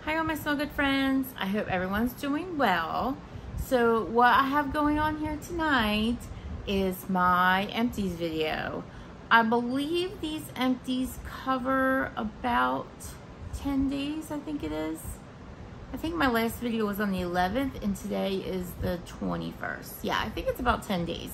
Hi all my smell good friends. I hope everyone's doing well. So what I have going on here tonight is my empties video. I believe these empties cover about 10 days, I think it is. I think my last video was on the 11th and today is the 21st. Yeah, I think it's about 10 days.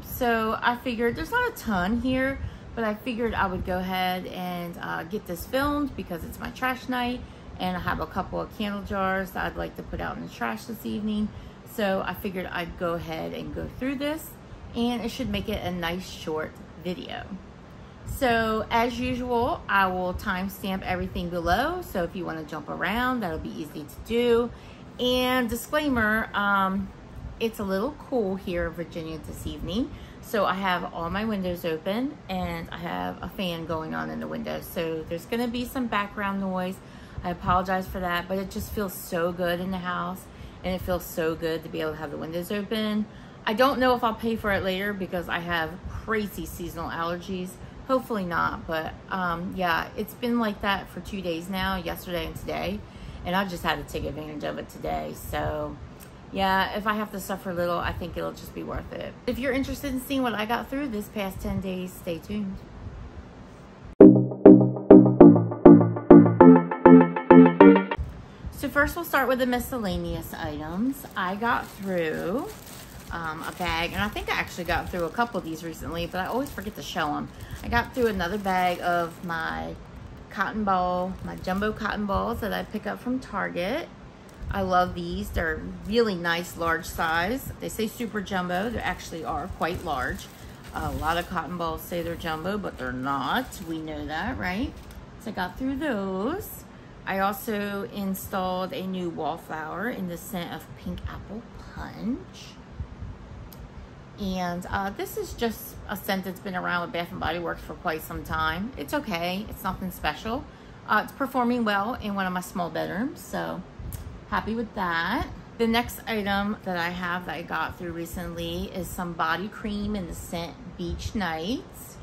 So I figured there's not a ton here, but I figured I would go ahead and get this filmed because it's my trash night. And I have a couple of candle jars that I'd like to put out in the trash this evening. So I figured I'd go ahead and go through this, and it should make it a nice short video. So as usual, I will timestamp everything below. So if you want to jump around, that'll be easy to do. And disclaimer, it's a little cool here in Virginia this evening. So I have all my windows open and I have a fan going on in the window. So there's going to be some background noise. I apologize for that, but it just feels so good in the house and it feels so good to be able to have the windows open. I don't know if I'll pay for it later because I have crazy seasonal allergies. Hopefully not, but yeah, it's been like that for 2 days now, yesterday and today, and I just had to take advantage of it today. So yeah, if I have to suffer a little, I think it'll just be worth it. If you're interested in seeing what I got through this past 10 days, stay tuned. So first we'll start with the miscellaneous items. I got through a bag, and I think I actually got through a couple of these recently, but I always forget to show them. I got through another bag of my cotton ball, my jumbo cotton balls that I pick up from Target. I love these. They're really nice, large size. They say super jumbo. They actually are quite large. A lot of cotton balls say they're jumbo, but they're not. We know that, right? So I got through those. I also installed a new wallflower in the scent of Pink Apple Punch. And this is just a scent that's been around with Bath & Body Works for quite some time. It's okay. It's nothing special. It's performing well in one of my small bedrooms, so happy with that. The next item that I have that I got through recently is some body cream in the scent Beach Nights.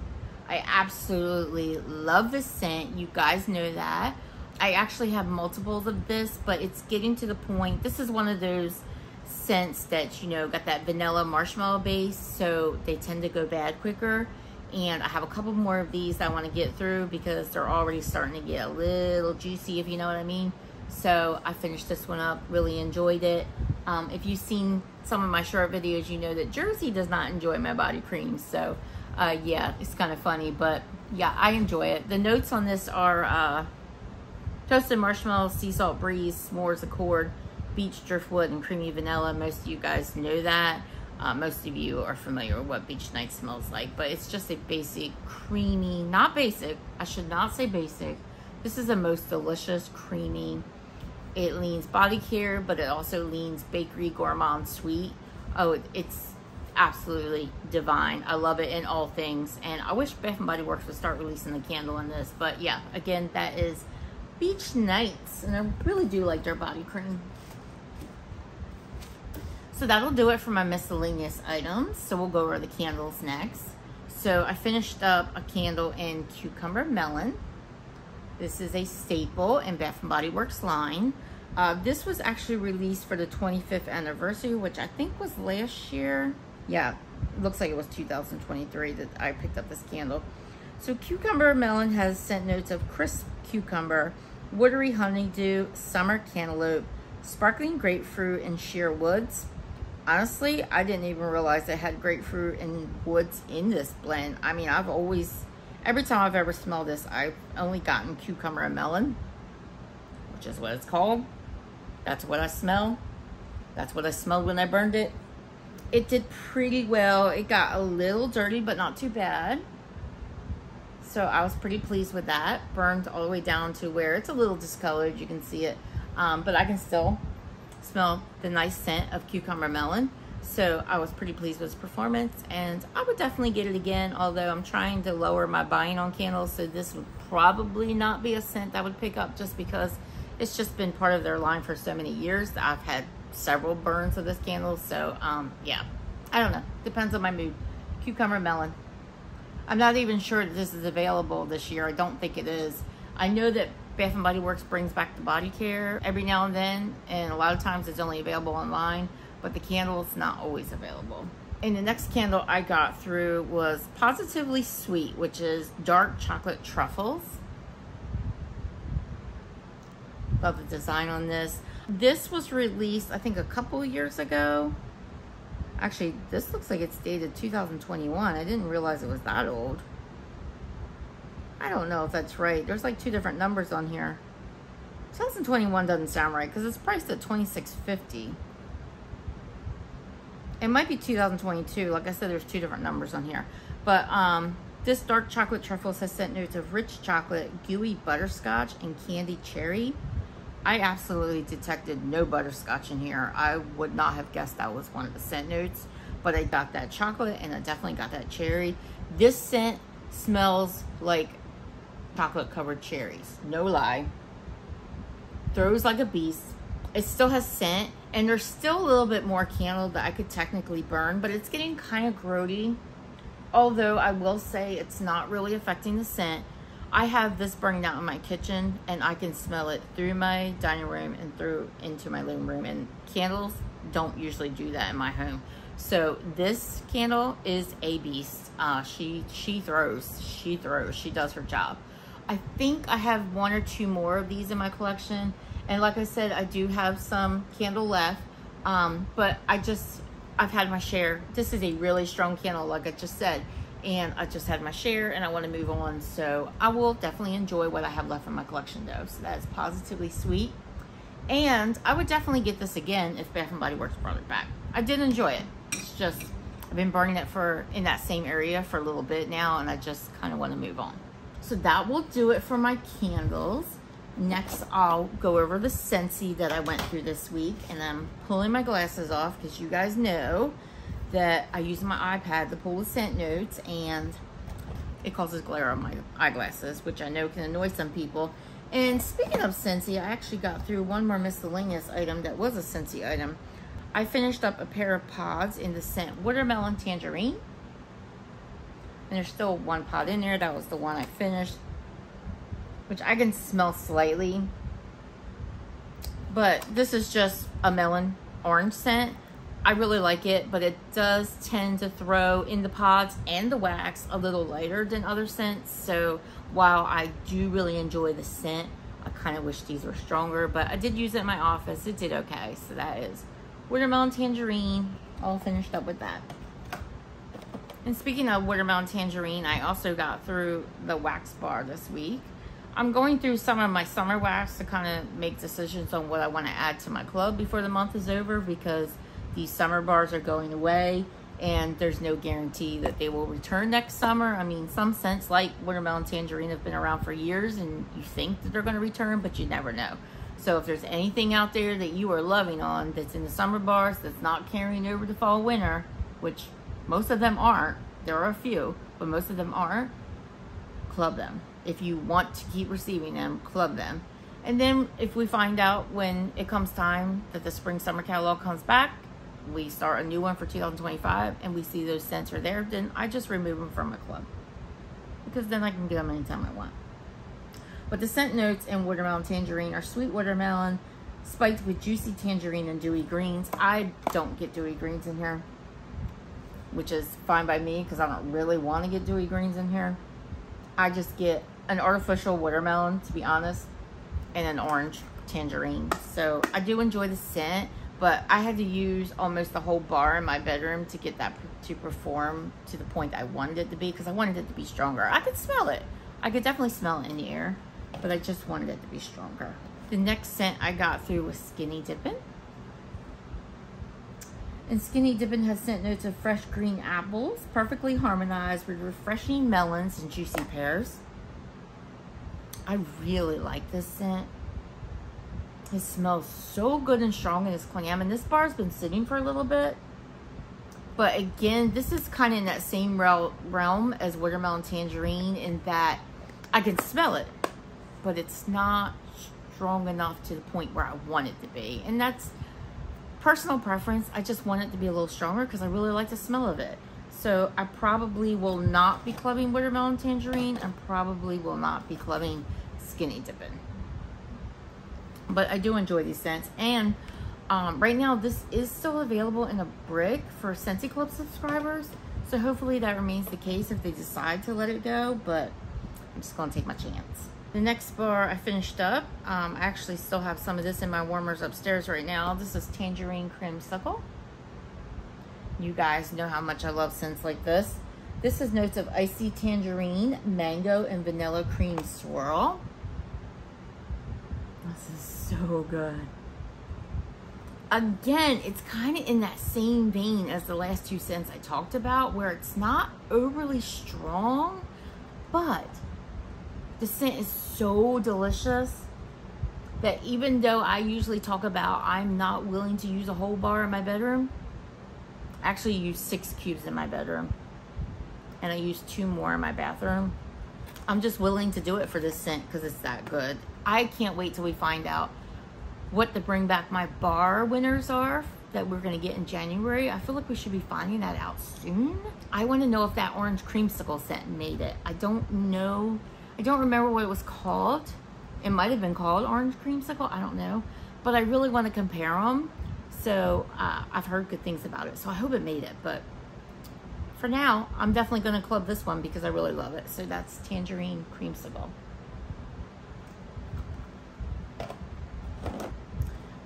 I absolutely love this scent. You guys know that. I actually have multiples of this, but it's getting to the point. This is one of those scents that, you know, got that vanilla marshmallow base, so they tend to go bad quicker. And I have a couple more of these that I want to get through because they're already starting to get a little juicy, if you know what I mean. So I finished this one up, really enjoyed it. If you've seen some of my short videos, you know that Jersey does not enjoy my body cream. So yeah, it's kind of funny, but yeah, I enjoy it. The notes on this are toasted marshmallow, sea salt breeze, s'mores accord, beach driftwood, and creamy vanilla. Most of you guys know that. Most of you are familiar with what Beach Night smells like, but it's just a basic, creamy, not basic, I should not say basic. This is the most delicious, creamy. It leans body care, but it also leans bakery, gourmand, sweet. Oh, it's absolutely divine. I love it in all things, and I wish Bath & Body Works would start releasing the candle in this, but yeah, again, that is Beach Nights, and I really do like their body cream. So that'll do it for my miscellaneous items. So we'll go over the candles next. So I finished up a candle in Cucumber Melon. This is a staple in Bath & Body Works line. This was actually released for the 25th anniversary, which I think was last year. Yeah, it looks like it was 2023 that I picked up this candle. So Cucumber Melon has scent notes of crisp cucumber, watery honeydew, summer cantaloupe, sparkling grapefruit, and sheer woods. Honestly, I didn't even realize it had grapefruit and woods in this blend. I mean, I've always, every time I've ever smelled this, I've only gotten cucumber and melon, which is what it's called. That's what I smell. That's what I smelled when I burned it. It did pretty well. It got a little dirty, but not too bad. So I was pretty pleased with that. Burned all the way down to where it's a little discolored. You can see it. But I can still smell the nice scent of cucumber melon. So I was pretty pleased with its performance. And I would definitely get it again. Although I'm trying to lower my buying on candles. So this would probably not be a scent I would pick up just because it's just been part of their line for so many years. I've had several burns of this candle. So yeah, I don't know. Depends on my mood. Cucumber melon. I'm not even sure that this is available this year. I don't think it is. I know that Bath & Body Works brings back the body care every now and then, and a lot of times it's only available online, but the candle is not always available. And the next candle I got through was Positively Sweet, which is dark chocolate truffles. Love the design on this. This was released, I think, a couple of years ago. Actually, this looks like it's dated 2021. I didn't realize it was that old. I don't know if that's right. There's like 2 different numbers on here. 2021 doesn't sound right because it's priced at $26.50. It might be 2022. Like I said, there's 2 different numbers on here. But this dark chocolate truffles has scent notes of rich chocolate, gooey butterscotch, and candy cherry. I absolutely detected no butterscotch in here. I would not have guessed that was one of the scent notes, but I got that chocolate and I definitely got that cherry. This scent smells like chocolate covered cherries, no lie. Throws like a beast. It still has scent, and there's still a little bit more candle that I could technically burn, but it's getting kind of grody. Although I will say it's not really affecting the scent. I have this burning out in my kitchen, and I can smell it through my dining room and through into my living room, and candles don't usually do that in my home. So this candle is a beast. She throws. She does her job. I think I have 1 or 2 more of these in my collection, and like I said, I do have some candle left, but I've had my share. This is a really strong candle, like I just said, and I just had my share and I want to move on. So I will definitely enjoy what I have left in my collection though. So that is Positively Sweet. And I would definitely get this again if Bath & Body Works brought it back. I did enjoy it. It's just, I've been burning it in that same area for a little bit now, and I just kind of want to move on. So that will do it for my candles. Next, I'll go over the SCENTSY that I went through this week, and I'm pulling my glasses off because you guys know that I use my iPad to pull the scent notes, and it causes glare on my eyeglasses, which I know can annoy some people. And speaking of SCENTSY, I actually got through one more miscellaneous item that was a SCENTSY item. I finished up a pair of pods in the scent Watermelon Tangerine. And there's still 1 pod in there. That was the one I finished, which I can smell slightly. But this is just a melon orange scent. I really like it, but it does tend to throw in the pods and the wax a little lighter than other scents. So while I do really enjoy the scent, I kind of wish these were stronger, but I did use it in my office. It did okay. So that is Watermelon Tangerine, all finished up with that. And speaking of Watermelon Tangerine, I also got through the wax bar this week. I'm going through some of my summer wax to kind of make decisions on what I want to add to my club before the month is over, because these summer bars are going away and there's no guarantee that they will return next summer. I mean, some scents like Watermelon Tangerine have been around for years and you think that they're going to return, but you never know. So if there's anything out there that you are loving on that's in the summer bars that's not carrying over to fall winter, which most of them aren't, there are a few, but most of them aren't, club them. If you want to keep receiving them, club them. And then if we find out when it comes time that the spring summer catalog comes back, we start a new one for 2025 and we see those scents are there, then I just remove them from my club, because then I can get them anytime I want. But the scent notes in Watermelon Tangerine are sweet watermelon spiked with juicy tangerine and dewy greens. I don't get dewy greens in here, which is fine by me because I don't really want to get dewy greens in here. I just get an artificial watermelon, to be honest, and an orange tangerine. So I do enjoy the scent, but I had to use almost the whole bar in my bedroom to get that to perform to the point I wanted it to be, because I wanted it to be stronger. I could smell it. I could definitely smell it in the air, but I just wanted it to be stronger. The next scent I got through was Skinny Dippin'. And Skinny Dippin' has scent notes of fresh green apples, perfectly harmonized with refreshing melons and juicy pears. I really like this scent. It smells so good and strong in its clam, and this bar has been sitting for a little bit. But again, this is kind of in that same realm as Watermelon Tangerine in that I can smell it, but it's not strong enough to the point where I want it to be. And that's personal preference. I just want it to be a little stronger because I really like the smell of it. So I probably will not be clubbing Watermelon Tangerine and probably will not be clubbing Skinny Dippin'. But I do enjoy these scents. And right now, this is still available in a brick for SCENTSY Club subscribers. So hopefully that remains the case if they decide to let it go. But I'm just going to take my chance. The next bar I finished up. I actually still have some of this in my warmers upstairs right now. This is Tangerine Creamsicle. You guys know how much I love scents like this. This is notes of icy tangerine, mango, and vanilla cream swirl. This is so good. Again, it's kind of in that same vein as the last two scents I talked about, where it's not overly strong, but the scent is so delicious that even though I usually talk about I'm not willing to use a whole bar in my bedroom, I actually use 6 cubes in my bedroom. And I use 2 more in my bathroom. I'm just willing to do it for this scent because it's that good. I can't wait till we find out what the bring back my bar winners are that we're gonna get in January. I feel like we should be finding that out soon. I wanna know if that orange creamsicle scent made it. I don't know. I don't remember what it was called. It might have been called orange creamsicle, I don't know. But I really wanna compare them. So I've heard good things about it. So I hope it made it, but for now, I'm definitely gonna club this one because I really love it. So that's Tangerine Creamsicle.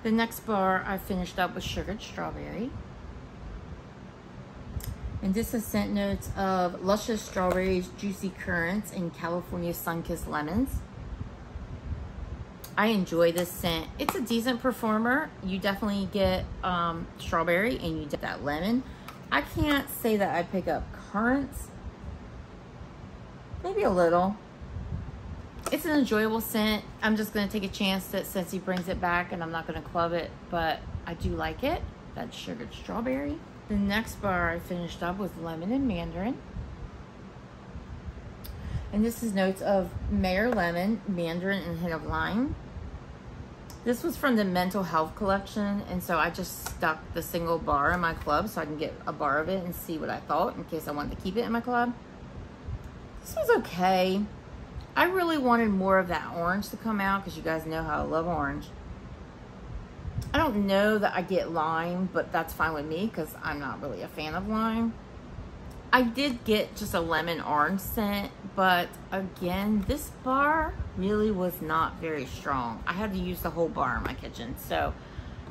The next bar I finished up with Sugared Strawberry. And this is scent notes of luscious strawberries, juicy currants, and California sun-kissed lemons. I enjoy this scent. It's a decent performer. You definitely get strawberry and you get that lemon. I can't say that I pick up currants. Maybe a little. It's an enjoyable scent. I'm just going to take a chance that SCENTSY brings it back and I'm not going to club it, but I do like it. That's Sugared Strawberry. The next bar I finished up was Lemon and Mandarin. And this is notes of Mayor Lemon, Mandarin, and hint of lime. This was from the Mental Health collection, and so I just stuck the single bar in my club so I can get a bar of it and see what I thought in case I wanted to keep it in my club. This was okay. I really wanted more of that orange to come out because you guys know how I love orange. I don't know that I get lime, but that's fine with me because I'm not really a fan of lime. I did get just a lemon orange scent, but again, this bar really was not very strong. I had to use the whole bar in my kitchen. So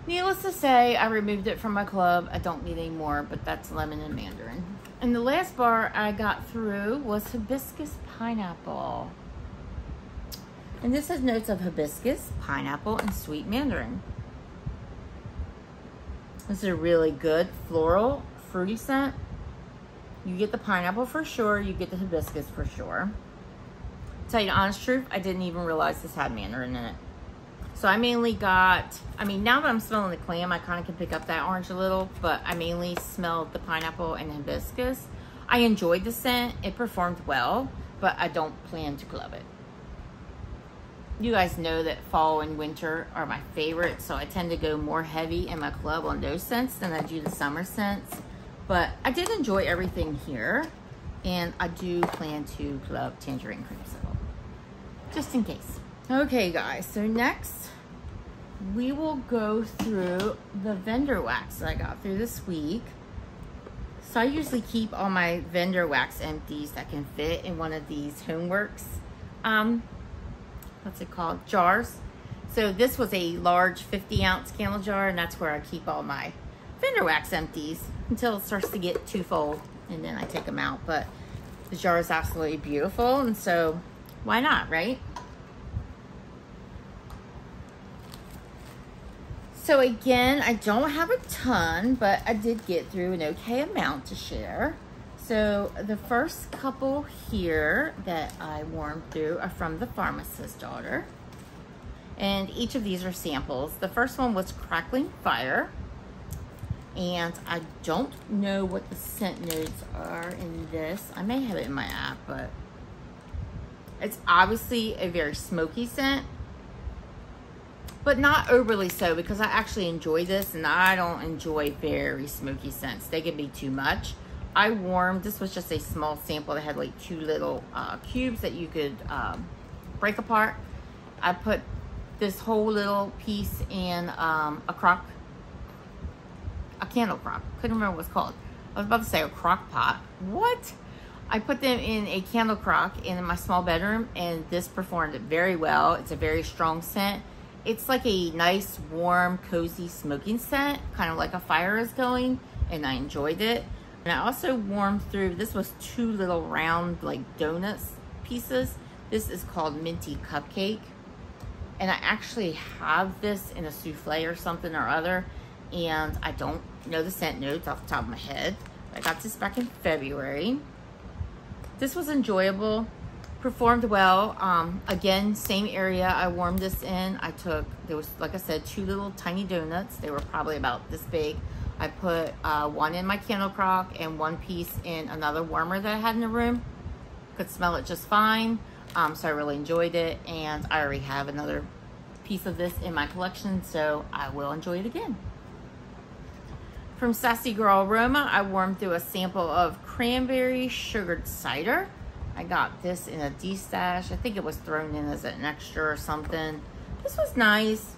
needless to say, I removed it from my club. I don't need any more, but that's Lemon and Mandarin. And the last bar I got through was Hibiscus Pineapple. And this has notes of hibiscus, pineapple, and sweet mandarin. This is a really good floral, fruity scent. You get the pineapple for sure. You get the hibiscus for sure. Tell you the honest truth, I didn't even realize this had mandarin in it. So I mainly got, I mean, now that I'm smelling the clam, I kind of can pick up that orange a little, but I mainly smelled the pineapple and hibiscus. I enjoyed the scent. It performed well, but I don't plan to club it. You guys know that fall and winter are my favorite, so I tend to go more heavy in my club on those scents than I do the summer scents. But I did enjoy everything here, and I do plan to club Tangerine Creamsicle, just in case. Okay guys, so next we will go through the vendor wax that I got through this week. So I usually keep all my vendor wax empties that can fit in one of these Homeworks, what's it called, jars. So this was a large 50-ounce candle jar, and that's where I keep all my vendor wax empties until it starts to get too full, and then I take them out. But the jar is absolutely beautiful, and so why not, right? So again, I don't have a ton, but I did get through an okay amount to share. So the first couple here that I warmed through are from the Pharmacist daughter. And each of these are samples. The first one was Crackling Fire. And I don't know what the scent notes are in this. I may have it in my app, but it's obviously a very smoky scent. But not overly so, because I actually enjoy this, and I don't enjoy very smoky scents. They can be too much. I warmed, this was just a small sample that had like 2 little cubes that you could break apart. I put this whole little piece in a candle crock. Couldn't remember what it's called. I was about to say a crock pot. What? I put them in a candle crock in my small bedroom, and this performed very well. It's a very strong scent. It's like a nice, warm, cozy smoking scent, kind of like a fire is going, and I enjoyed it. And I also warmed through, this was 2 little round like donuts pieces. This is called Minty Cupcake. And I actually have this in a souffle or something or other, and I don't know the scent notes off the top of my head. I got this back in February. This was enjoyable, performed well. Again, same area I warmed this in. There was, like I said, 2 little tiny donuts. They were probably about this big. I put 1 in my candle crock and 1 piece in another warmer that I had in the room. Could smell it just fine. So I really enjoyed it, and I already have another piece of this in my collection, so I will enjoy it again. From Sassy Girl Aroma, I warmed through a sample of cranberry sugared cider. I got this in a D-stash. I think it was thrown in as an extra or something. This was nice.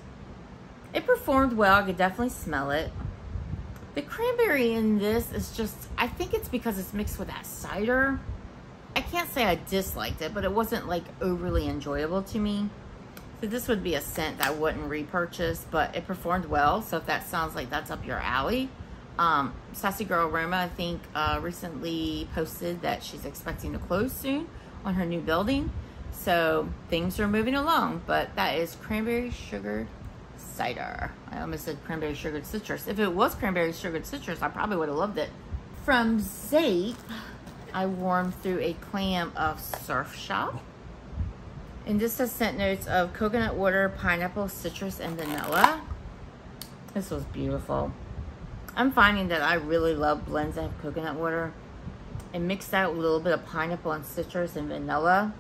It performed well. I could definitely smell it. The cranberry in this is just, I think it's because it's mixed with that cider. I can't say I disliked it, but it wasn't like overly enjoyable to me. So this would be a scent that I wouldn't repurchase, but it performed well. So if that sounds like that's up your alley. Sassy Girl Aroma, I think, recently posted that she's expecting to close soon on her new building. So things are moving along, but that is cranberry sugared cider. I almost said cranberry sugared citrus. If it was cranberry sugared citrus, I probably would have loved it. From Zeep, I warmed through a clam of Surf Shop. And this has scent notes of coconut water, pineapple, citrus, and vanilla. This was beautiful. I'm finding that I really love blends that have coconut water. And mix that with a little bit of pineapple and citrus and vanilla.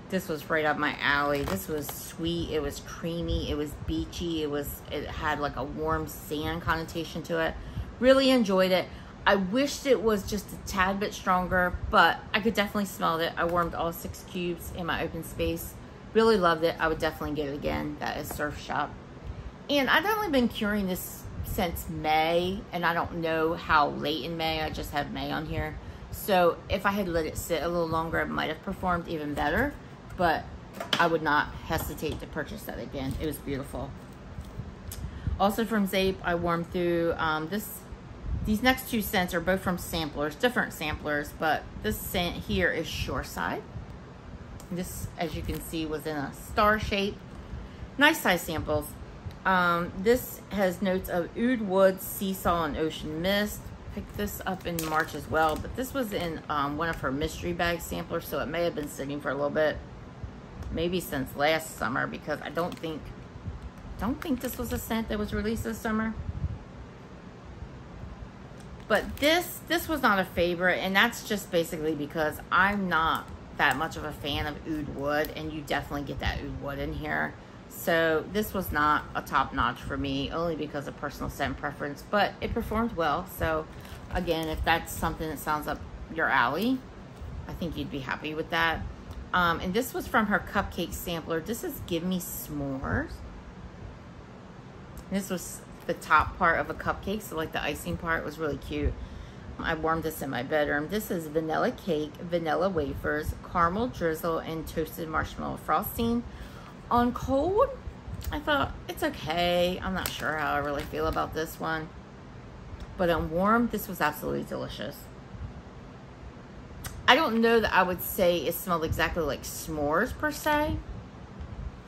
This was right up my alley. This was sweet, it was creamy, it was beachy, it had like a warm sand connotation to it. Really enjoyed it. I wished it was just a tad bit stronger, but I could definitely smell it. I warmed all 6 cubes in my open space. Really loved it. I would definitely get it again. That is Surf Shop. And I've only been curing this since May, and I don't know how late in May. I just have May on here. So if I had let it sit a little longer, it might have performed even better, but I would not hesitate to purchase that again. It was beautiful. Also from Zeep, I warmed through these next 2 scents are both from samplers, different samplers, but this scent here is Shoreside. This, as you can see, was in a star shape. Nice size samples. This has notes of oud wood, sea salt, and ocean mist. Picked this up in March as well, but this was in one of her mystery bag samplers, so it may have been sitting for a little bit, maybe since last summer, because I don't think this was a scent that was released this summer. But this was not a favorite, and that's just basically because I'm not that much of a fan of oud wood, and you definitely get that oud wood in here. So this was not a top notch for me, only because of personal scent preference, but it performed well. So again, if that's something that sounds up your alley, I think you'd be happy with that. And this was from her cupcake sampler. This is Give Me S'mores. This was the top part of a cupcake, so like the icing part was really cute. I warmed this in my bedroom. This is vanilla cake, vanilla wafers, caramel drizzle, and toasted marshmallow frosting. On cold, I thought it's okay. I'm not sure how I really feel about this one, but on warm, this was absolutely delicious. I don't know that I would say it smelled exactly like s'mores per se,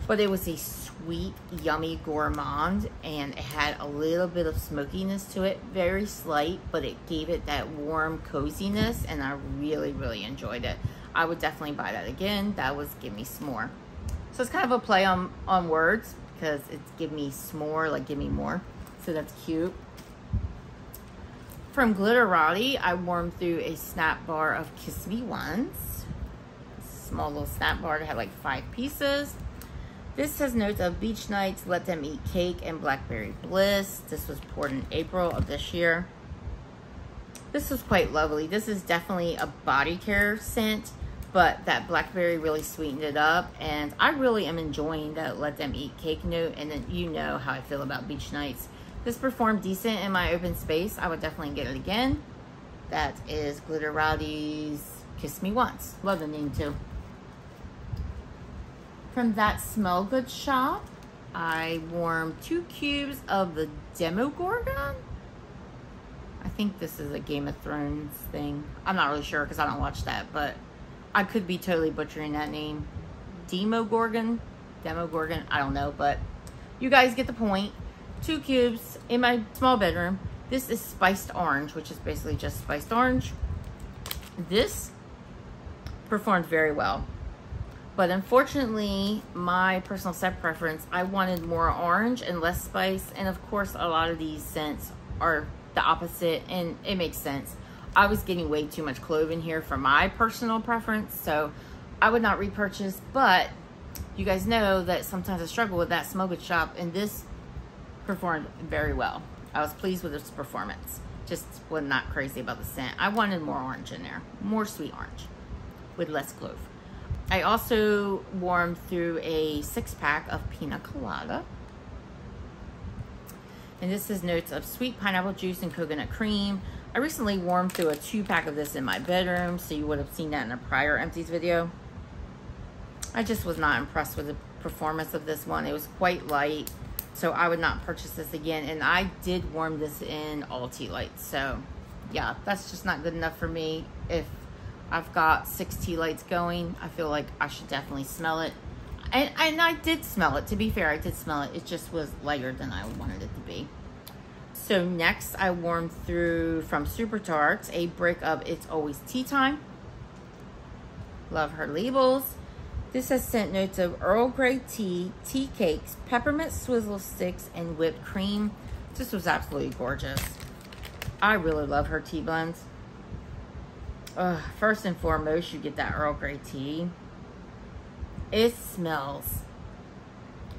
but it was a sweet, yummy gourmand, and it had a little bit of smokiness to it, very slight, but it gave it that warm coziness, and I really, really enjoyed it. I would definitely buy that again. That was Give Me S'more. So it's kind of a play on words, because it's Give Me S'more, like give me more. So that's cute. From Gliterrati, I warmed through a snap bar of Kiss Me Once. Small little snap bar that had like 5 pieces. This has notes of beach nights, let them eat cake, and blackberry bliss. This was poured in April of this year. This was quite lovely. This is definitely a body care scent. but that blackberry really sweetened it up, and I really am enjoying that Let Them Eat cake note. And then you know how I feel about beach nights. This performed decent in my open space. I would definitely get it again. That is Glitterati's Kiss Me Once. Love the name too. From That Smell Good shop, I warmed 2 cubes of the Demogorgon. I think this is a Game of Thrones thing. I'm not really sure because I don't watch that, but I could be totally butchering that name. Demogorgon? Demogorgon? I don't know, but you guys get the point. 2 cubes in my small bedroom. This is spiced orange, which is basically just spiced orange. This performed very well. But unfortunately, my personal scent preference, I wanted more orange and less spice. And of course, a lot of these scents are the opposite, and it makes sense. I was getting way too much clove in here for my personal preference, so I would not repurchase. But you guys know that sometimes I struggle with that Smell Good shop, and this performed very well. I was pleased with its performance. Just was not crazy about the scent. I wanted more orange in there, more sweet orange with less clove. I also warmed through a 6-pack of Pina Colada. And this is notes of sweet pineapple juice and coconut cream. I recently warmed through a 2-pack of this in my bedroom, so you would have seen that in a prior Empties video. I just was not impressed with the performance of this one. It was quite light, so I would not purchase this again. And I did warm this in all tea lights, so yeah, that's just not good enough for me. If I've got 6 tea lights going, I feel like I should definitely smell it. And I did smell it. To be fair, I did smell it. It just was lighter than I wanted it to be. So next, I warmed through from Super Tarts a brick of It's Always Tea Time. Love her labels. This has scent notes of Earl Grey tea, tea cakes, peppermint swizzle sticks, and whipped cream. This was absolutely gorgeous. I really love her tea blends. First and foremost, you get that Earl Grey tea. It smells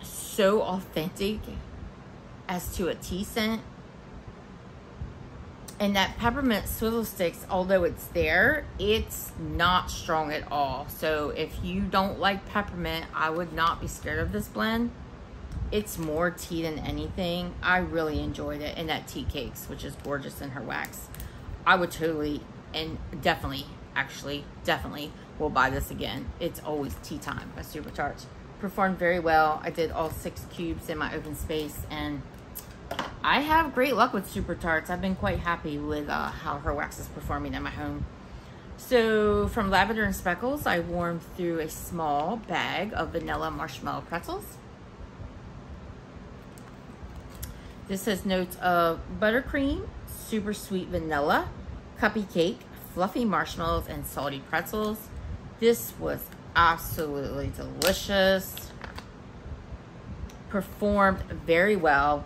so authentic as to a tea scent. And that peppermint swizzle sticks, although it's there, it's not strong at all. So if you don't like peppermint, I would not be scared of this blend. It's more tea than anything. I really enjoyed it. And that tea cakes, which is gorgeous in her wax. I would totally and definitely, actually, definitely will buy this again. It's Always Tea Time by Super Tarts. Performed very well. I did all 6 cubes in my open space, and I have great luck with Super Tarts. I've been quite happy with how her wax is performing in my home. So from Lavender and Speckles, I warmed through a small bag of vanilla marshmallow pretzels. This has notes of buttercream, super sweet vanilla, cuppy cake, fluffy marshmallows, and salty pretzels. This was absolutely delicious. Performed very well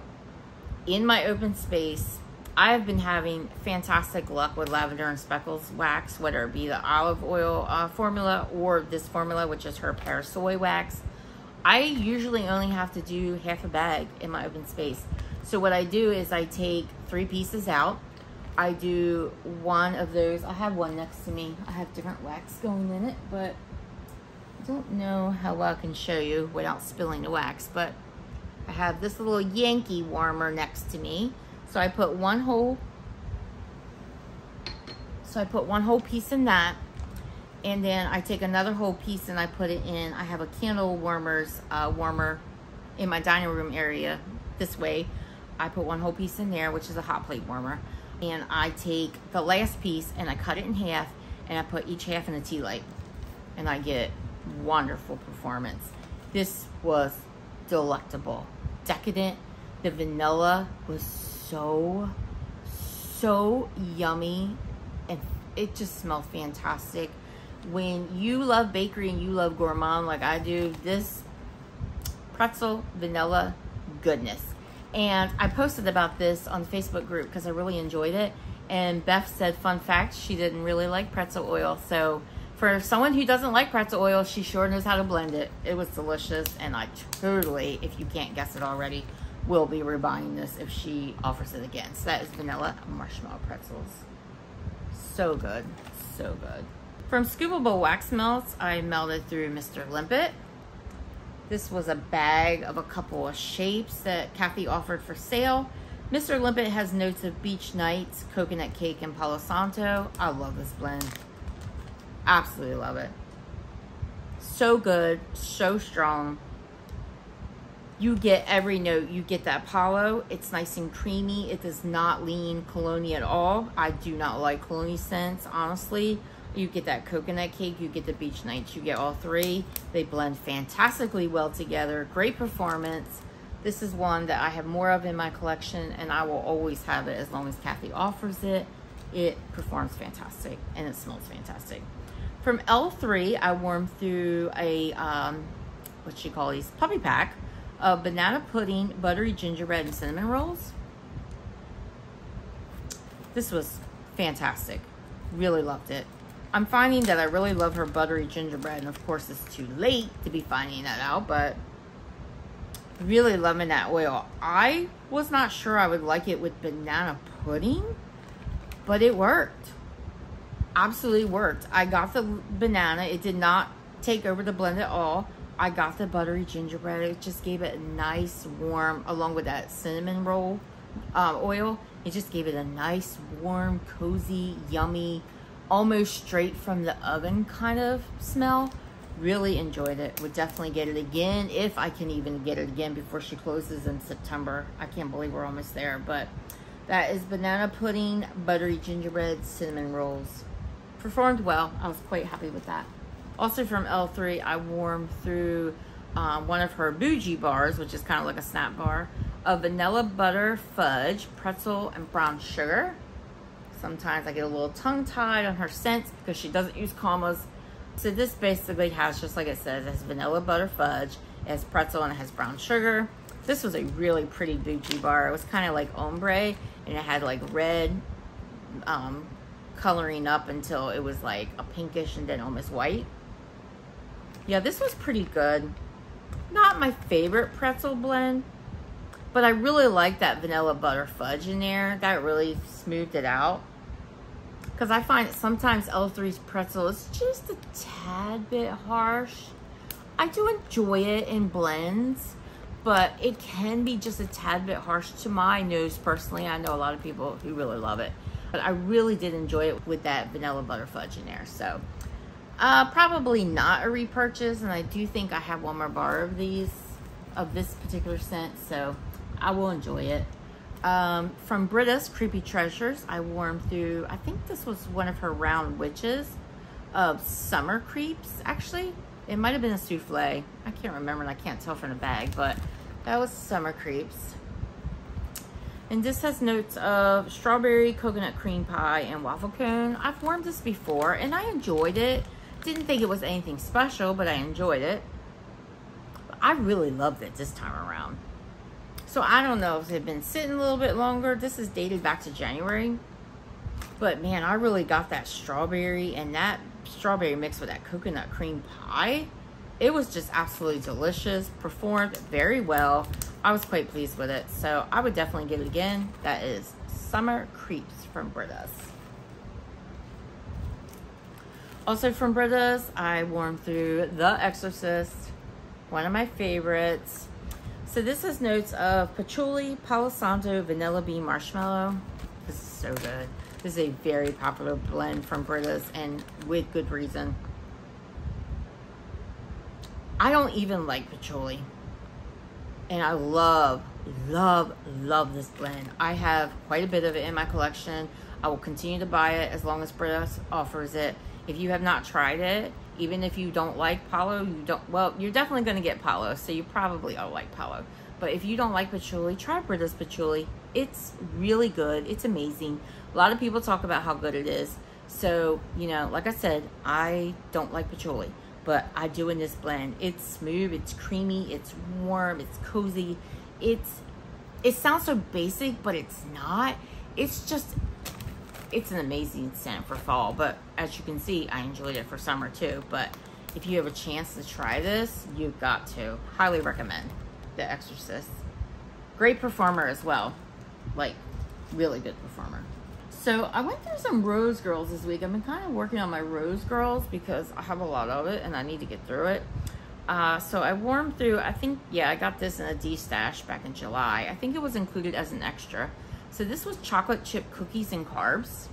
in my open space. I've been having fantastic luck with Lavender and Speckles wax, whether it be the olive oil formula or this formula, which is her pear soy wax. I usually only have to do half a bag in my open space. So what I do is I take 3 pieces out. I do one of those. I have one next to me. I have different wax going in it, but I don't know how well I can show you without spilling the wax, but I have this little Yankee warmer next to me. So I put one whole piece in that, and then I take another whole piece and I put it in. I have a candle warmers warmer in my dining room area this way. I put one whole piece in there, which is a hot plate warmer. And I take the last piece and I cut it in half, and I put each half in a tea light, and I get wonderful performance. This was delectable, decadent. The vanilla was so yummy, and it just smelled fantastic. When you love bakery and you love gourmand like I do, this pretzel vanilla goodness. And I posted about this on the Facebook group because I really enjoyed it. And Beth said, fun fact, she didn't really like pretzel oil. So for someone who doesn't like pretzel oil, she sure knows how to blend it. It was delicious. And I totally, if you can't guess it already, will be rebuying this if she offers it again. So that is vanilla marshmallow pretzels. So good. So good. From Scoopable Wax Melts, I melted through Mr. Limpet. This was a bag of a couple of shapes that Kathy offered for sale. Mr. Limpet has notes of Beach Nights, Coconut Cake, and Palo Santo. I love this blend. Absolutely love it. So good, so strong. You get every note. You get that Palo. It's nice and creamy. It does not lean cologne at all. I do not like cologne scents, honestly. You get that Coconut Cake, you get the Beach Nights, you get all three. They blend fantastically well together. Great performance. This is one that I have more of in my collection, and I will always have it as long as Kathy offers it. It performs fantastic, and it smells fantastic. From L3, I warmed through a, what you call these, puppy pack of banana pudding, buttery gingerbread, and cinnamon rolls. This was fantastic. Really loved it. I'm finding that I really love her buttery gingerbread, and of course it's too late to be finding that out, but really loving that oil. I was not sure I would like it with banana pudding, but it worked. Absolutely worked. I got the banana. It did not take over the blend at all. I got the buttery gingerbread. It just gave it a nice warm, along with that cinnamon roll oil. It just gave it a nice warm, cozy, yummy, almost straight from the oven kind of smell. Really enjoyed it. Would definitely get it again if I can even get it again before she closes in September. I can't believe we're almost there, but that is banana pudding, buttery gingerbread, cinnamon rolls. Performed well. I was quite happy with that. Also from L3, I warmed through one of her bougie bars, which is kind of like a snack bar, of vanilla butter fudge, pretzel, and brown sugar. Sometimes I get a little tongue-tied on her scents because she doesn't use commas. So this basically has, just like it says, it has vanilla butter fudge, it has pretzel, and it has brown sugar. This was a really pretty bougie bar. It was kind of like ombre, and it had like red coloring up until it was like a pinkish and then almost white. Yeah, this was pretty good. Not my favorite pretzel blend, but I really like that vanilla butter fudge in there. That really smoothed it out. Because I find sometimes L3's pretzel is just a tad bit harsh. I do enjoy it in blends, but it can be just a tad bit harsh to my nose personally. I know a lot of people who really love it, but I really did enjoy it with that vanilla butter fudge in there. So probably not a repurchase, and I do think I have one more bar of these, of this particular scent, so I will enjoy it. From Britta's Creepy Treasures, I warmed through, I think this was one of her round witches of Summer Creeps, actually. It might have been a souffle. I can't remember, and I can't tell from the bag, but that was Summer Creeps. And this has notes of strawberry, coconut cream pie, and waffle cone. I've warmed this before, and I enjoyed it. Didn't think it was anything special, but I enjoyed it. I really loved it this time around. So I don't know if it had been sitting a little bit longer. This is dated back to January. But man, I really got that strawberry, and that strawberry mixed with that coconut cream pie. It was just absolutely delicious. Performed very well. I was quite pleased with it. So I would definitely get it again. That is Summer Creeps from Britta's. Also from Britta's, I warmed through The Exorcist. One of my favorites. So this has notes of patchouli, Palo Santo, vanilla bean marshmallow. This is so good. This is a very popular blend from Britta's, and with good reason. I don't even like patchouli, and I love this blend. I have quite a bit of it in my collection. I will continue to buy it as long as Britta's offers it. If you have not tried it, even if you don't like Palo, well, you're definitely going to get Palo, so you probably all like Palo. But if you don't like patchouli, try Britta's patchouli. It's really good. It's amazing. A lot of people talk about how good it is. So, you know, like I said, I don't like patchouli, but I do in this blend. It's smooth, it's creamy, it's warm, it's cozy. It sounds so basic, but it's not. It's an amazing scent for fall, but as you can see, I enjoyed it for summer too. But if you have a chance to try this, you've got to. Highly recommend The Exorcist. Great performer as well. Like, really good performer. So I went through some Rose Girls this week. I've been kind of working on my Rose Girls because I have a lot of it and I need to get through it. So I warmed through, I think, yeah, I got this in a D-stash back in July. I think it was included as an extra. So this was chocolate chip cookies and carbs.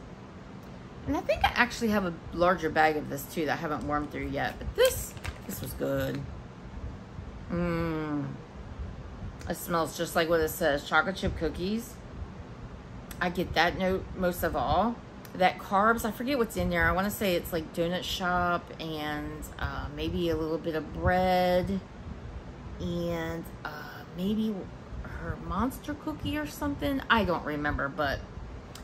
And I think I actually have a larger bag of this too that I haven't warmed through yet. But this was good. It smells just like what it says, chocolate chip cookies. I get that note most of all. That carbs, I forget what's in there. I want to say it's like donut shop and maybe a little bit of bread and maybe her monster cookie or something. I don't remember, but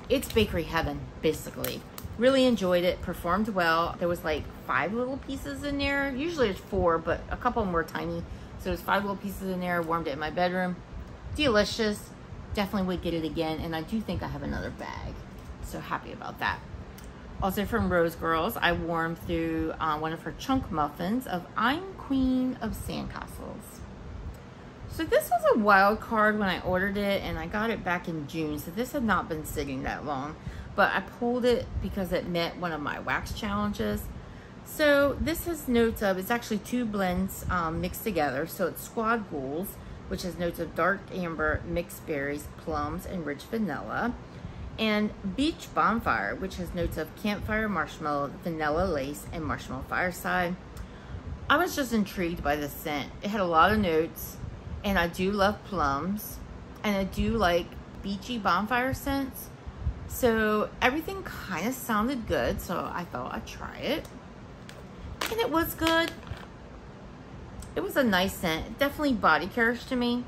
it's bakery heaven, basically. Really enjoyed it, performed well. There was like 5 little pieces in there. Usually there's 4, but a couple of them were tiny. So there's 5 little pieces in there. Warmed it in my bedroom. Delicious. Definitely would get it again. And I do think I have another bag. So happy about that. Also from Rose Girls, I warmed through one of her chunk muffins of I'm Queen of Sandcastles. So this was a wild card when I ordered it, and I got it back in June. So this had not been sitting that long, but I pulled it because it met one of my wax challenges. So this has notes of, it's actually 2 blends mixed together. So it's Squad Ghouls, which has notes of dark amber, mixed berries, plums, and rich vanilla. And Beach Bonfire, which has notes of campfire marshmallow, vanilla lace, and marshmallow fireside. I was just intrigued by the scent. It had a lot of notes, and I do love plums, and I do like beachy bonfire scents. So everything kind of sounded good, so I thought I'd try it. And it was good. It was a nice scent. It definitely body cares to me.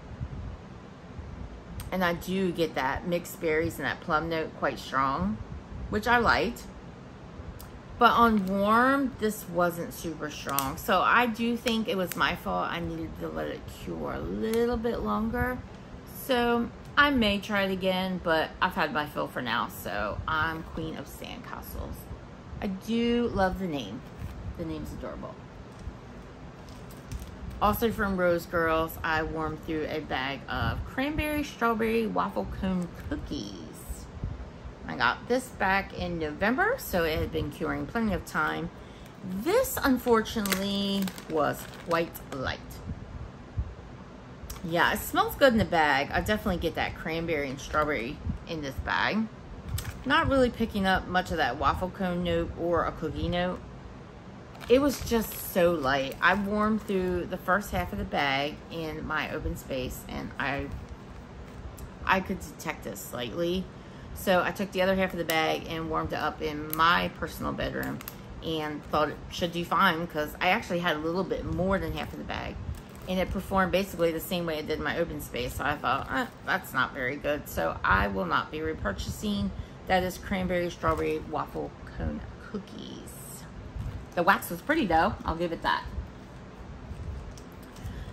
And I do get that mixed berries and that plum note quite strong, which I liked. But on warm, this wasn't super strong. So I do think it was my fault. I needed to let it cure a little bit longer. So I may try it again, but I've had my fill for now. So I'm Queen of Sandcastles. I do love the name. The name's adorable. Also from Rose Girls, I warmed through a bag of cranberry strawberry waffle cone cookies. I got this back in November, so it had been curing plenty of time. This, unfortunately, was quite light. Yeah, it smells good in the bag. I definitely get that cranberry and strawberry in this bag. Not really picking up much of that waffle cone note or a cookie note. It was just so light. I warmed through the first half of the bag in my open space, and I could detect it slightly. So I took the other half of the bag and warmed it up in my personal bedroom and thought it should do fine because I actually had a little bit more than half of the bag. And it performed basically the same way it did in my open space. So I thought, that's not very good. So I will not be repurchasing. That is cranberry strawberry waffle cone cookies. The wax was pretty though, I'll give it that.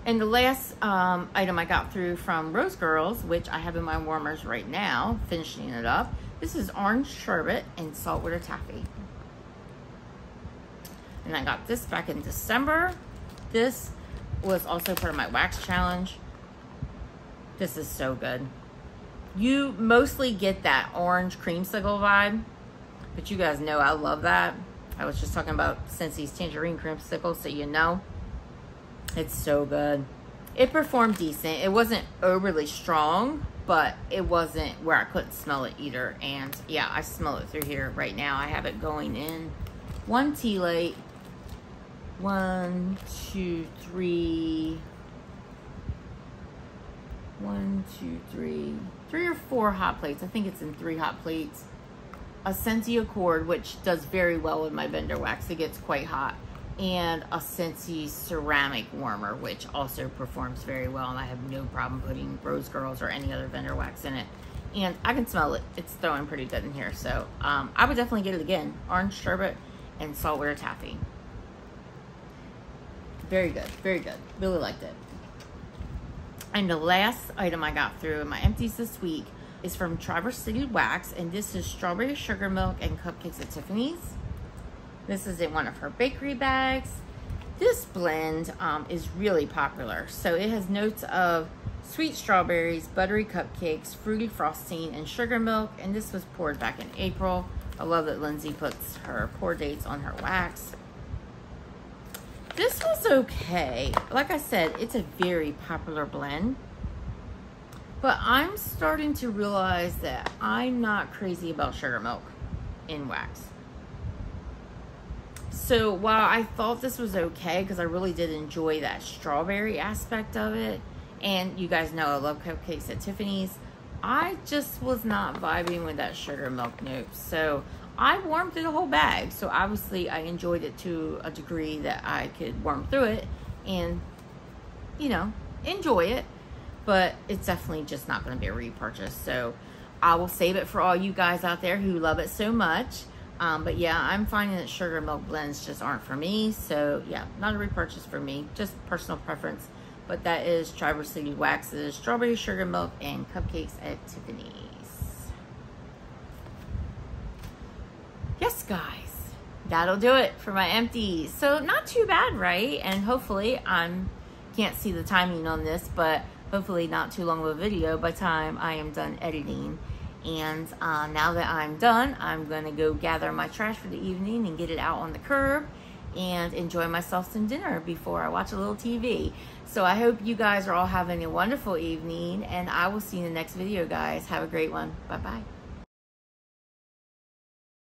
And the last item I got through from Rose Girls, which I have in my warmers right now, finishing it up. This is orange sherbet and saltwater taffy. And I got this back in December. This was also part of my wax challenge. This is so good. You mostly get that orange creamsicle vibe, but you guys know I love that. I was just talking about SCENTSY's tangerine creamsicle, so you know. It's so good. It performed decent. It wasn't overly strong, but it wasn't where I couldn't smell it either. And yeah, I smell it through here right now. I have it going in 1 tea light. 1, 2, 3. 1, 2, 3. 3 or 4 hot plates. I think it's in 3 hot plates. A SCENTSY Accord, which does very well with my Vendor wax. It gets quite hot. And a SCENTSY ceramic warmer, which also performs very well. And I have no problem putting Rose Girls or any other Vendor wax in it. And I can smell it. It's throwing pretty good in here. So I would definitely get it again. Orange sherbet and saltwater taffy. Very good. Very good. Really liked it. And the last item I got through in my empties this week is from Traverse City Wax, and this is strawberry sugar milk and cupcakes at Tiffany's. This is in one of her bakery bags. This blend is really popular. So it has notes of sweet strawberries, buttery cupcakes, fruity frosting, and sugar milk. And this was poured back in April. I love that Lindsay puts her pour dates on her wax. This was okay. Like I said, it's a very popular blend. But I'm starting to realize that I'm not crazy about sugar milk in wax. So while I thought this was okay, because I really did enjoy that strawberry aspect of it, and you guys know I love cupcakes at Tiffany's, I just was not vibing with that sugar milk note. So I warmed through the whole bag. So obviously I enjoyed it to a degree that I could warm through it and, you know, enjoy it. But it's definitely just not going to be a repurchase. So I will save it for all you guys out there who love it so much. But yeah, I'm finding that sugar milk blends just aren't for me. So yeah, not a repurchase for me, just personal preference. But that is Traverse City Wax's Strawberry Sugar Milk and Cupcakes at Tiffany's. Yes, guys, that'll do it for my empties. So not too bad, right? And hopefully can't see the timing on this, but hopefully not too long of a video by the time I am done editing. And now that I'm done, I'm gonna go gather my trash for the evening and get it out on the curb and enjoy myself some dinner before I watch a little TV. So I hope you guys are all having a wonderful evening, and I will see you in the next video, guys. Have a great one. Bye-bye.